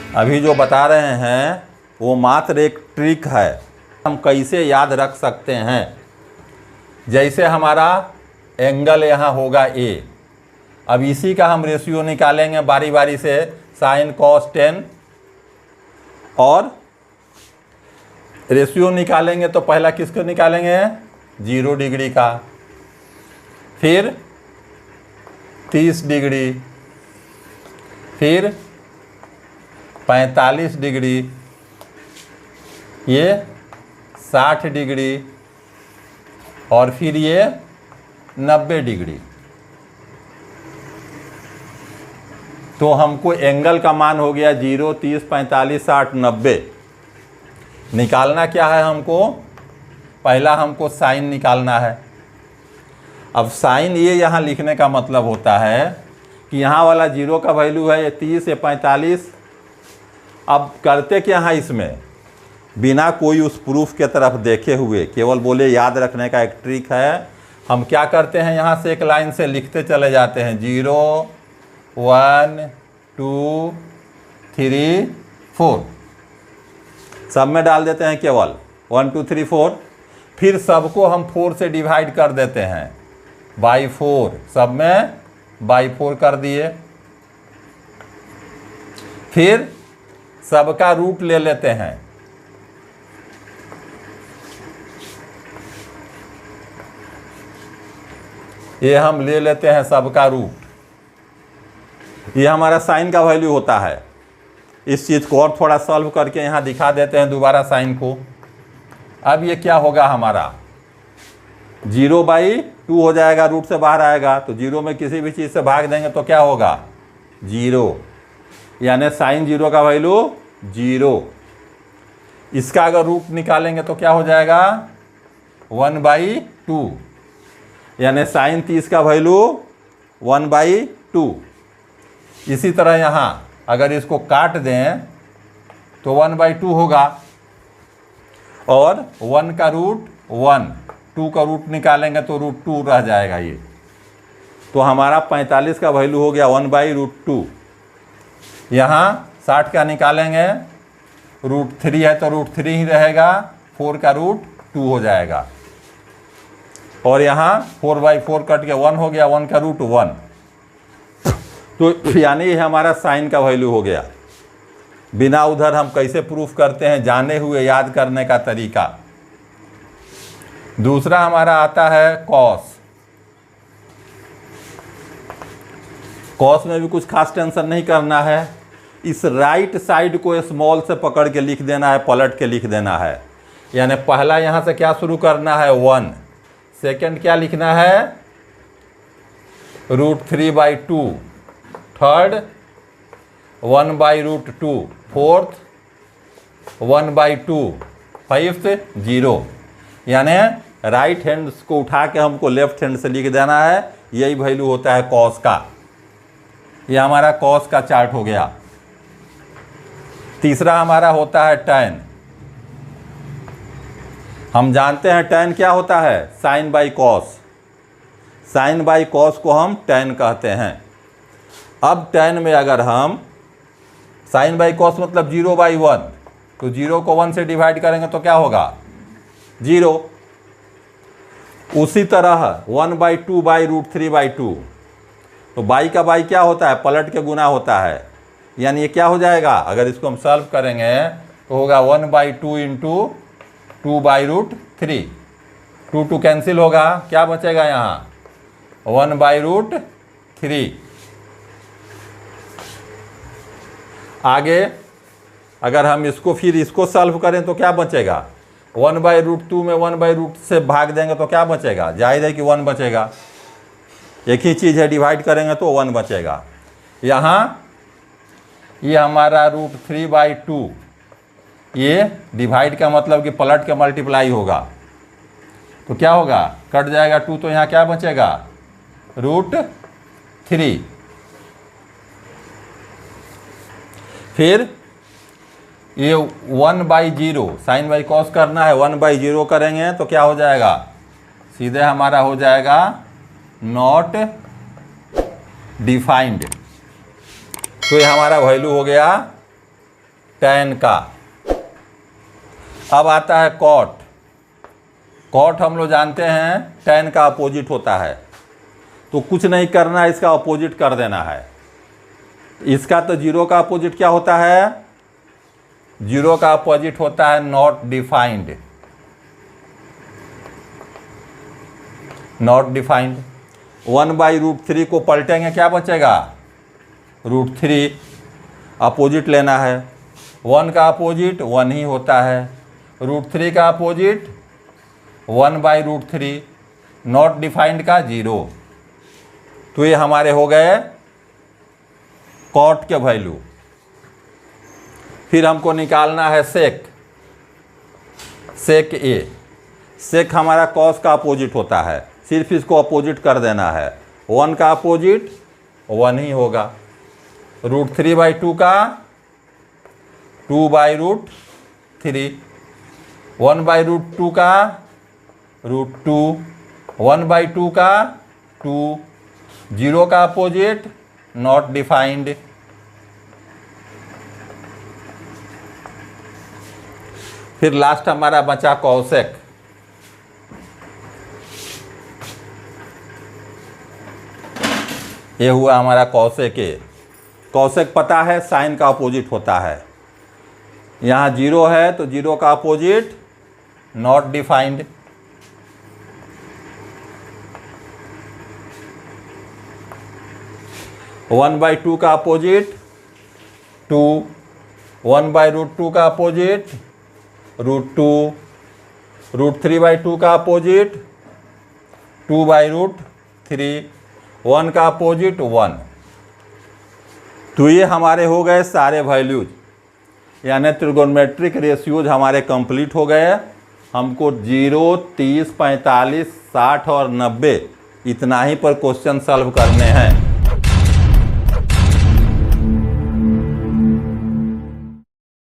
अभी जो बता रहे हैं वो मात्र एक ट्रिक है, हम कैसे याद रख सकते हैं। जैसे हमारा एंगल यहाँ होगा ए, अब इसी का हम रेशियो निकालेंगे बारी बारी से, साइन कॉस टेन, और रेशियो निकालेंगे तो पहला किसको निकालेंगे, 0 डिग्री का, फिर 30 डिग्री, फिर 45 डिग्री, ये 60 डिग्री, और फिर ये 90 डिग्री। तो हमको एंगल का मान हो गया 0, 30, 45, 60, 90। निकालना क्या है हमको, पहला हमको साइन निकालना है। अब साइन ये यहाँ लिखने का मतलब होता है कि यहाँ वाला 0 का वैल्यू है ये 30 या 45। अब करते क्या है इसमें, बिना कोई उस प्रूफ के तरफ देखे हुए, केवल बोले याद रखने का एक ट्रिक है, हम क्या करते हैं यहाँ से एक लाइन से लिखते चले जाते हैं, 0, 1, 2, 3, 4, सब में डाल देते हैं केवल 1, 2, 3, 4। फिर सबको हम 4 से डिवाइड कर देते हैं, बाई 4, सब में बाई 4 कर दिए। फिर सबका रूट ले लेते हैं, ये हम ले लेते हैं सबका रूट। ये हमारा साइन का वैल्यू होता है। इस चीज़ को और थोड़ा सॉल्व करके यहाँ दिखा देते हैं दोबारा साइन को। अब ये क्या होगा हमारा, 0/2 हो जाएगा, रूट से बाहर आएगा तो 0 में किसी भी चीज़ से भाग देंगे तो क्या होगा, 0, यानी साइन 0 का वैल्यू 0। इसका अगर रूट निकालेंगे तो क्या हो जाएगा, 1/2, यानी साइन 30 का वैल्यू 1/2। इसी तरह यहाँ अगर इसको काट दें तो 1/2 होगा, और 1 का रूट 1, 2 का रूट निकालेंगे तो √2 रह जाएगा ये। तो हमारा 45 का वैल्यू हो गया 1/√2। यहाँ 60 का निकालेंगे, √3 है तो √3 ही रहेगा, 4 का √2 हो जाएगा, और यहाँ 4/4 कट के 1 हो गया, 1 का √1। तो यानी ये हमारा साइन का वैल्यू हो गया। बिना उधर हम कैसे प्रूफ करते हैं, जाने हुए याद करने का तरीका। दूसरा हमारा आता है कॉस। कॉस में भी कुछ खास टेंशन नहीं करना है, इस राइट साइड को स्मॉल से पकड़ के लिख देना है, पलट के लिख देना है। यानी पहला यहाँ से क्या शुरू करना है, 1, सेकंड क्या लिखना है, √3/2, थर्ड 1/√2, फोर्थ 1/2, फिफ्थ 0। यानी राइट हैंड को उठा के हमको लेफ्ट हैंड से लिख देना है। यही वैल्यू होता है कॉस का। यह हमारा कॉस का चार्ट हो गया। तीसरा हमारा होता है टैन। हम जानते हैं टैन क्या होता है, sine by cos. Sine by cos को हम टैन कहते हैं। अब टैन में अगर हम साइन बाई कॉस मतलब 0/1, तो 0 को 1 से डिवाइड करेंगे तो क्या होगा, 0। उसी तरह 1/2/√3/2, तो बाई का बाई क्या होता है, पलट के गुना होता है। यानी ये क्या हो जाएगा, अगर इसको हम सॉल्व करेंगे तो होगा 1/2 × 2/√3। 2 कैंसिल होगा, क्या बचेगा यहाँ, 1/√3। आगे अगर हम इसको फिर इसको सॉल्व करें तो क्या बचेगा, 1/√2 में 1/√2 से भाग देंगे तो क्या बचेगा, जाहिर है कि 1 बचेगा। एक ही चीज़ है, डिवाइड करेंगे तो 1 बचेगा। यहाँ ये हमारा √3/2, ये डिवाइड का मतलब कि पलट के मल्टीप्लाई होगा, तो क्या होगा, कट जाएगा 2, तो यहाँ क्या बचेगा, √3। फिर ये 1/0, साइन बाई कॉस करना है, 1/0 करेंगे तो क्या हो जाएगा, सीधे हमारा हो जाएगा नॉट डिफाइंड। तो ये हमारा वैल्यू हो गया tan का। अब आता है cot। cot हम लोग जानते हैं tan का अपोजिट होता है, तो कुछ नहीं करना है, इसका अपोजिट कर देना है। इसका तो जीरो का अपोजिट क्या होता है? जीरो का अपोजिट होता है नॉट डिफाइंड। Not defined. 1/√3 को पलटेंगे, क्या बचेगा? √3। अपोजिट लेना है। 1 का अपोजिट 1 ही होता है। √3 का अपोजिट 1/√3। नॉट डिफाइंड का 0। तो ये हमारे हो गए कॉट के वैल्यू। फिर हमको निकालना है सेक। सेक ए। सेक हमारा कॉस का अपोजिट होता है, सिर्फ इसको अपोजिट कर देना है। 1 का अपोजिट 1 ही होगा। √3/2 का 2/√3। 1/√2 का √2। 1/2 का 2। 0 का अपोजिट नॉट डिफाइंड। फिर लास्ट हमारा बचा कॉसेक। ये हुआ हमारा कॉसेक ए। कॉसेक पता है साइन का अपोजिट होता है। यहाँ 0 है तो 0 का opposite not defined. One by two का अपोजिट 2। 1/√2 का अपोजिट √2। √3/2 का अपोजिट 2/√3। 1 का अपोजिट 1। तो ये हमारे हो गए सारे वैल्यूज, यानी ट्रिगोनोमेट्रिक रेशियोज हमारे कंप्लीट हो गए। हमको 0, 30, 45, 60 और 90 इतना ही पर क्वेश्चन सॉल्व करने हैं।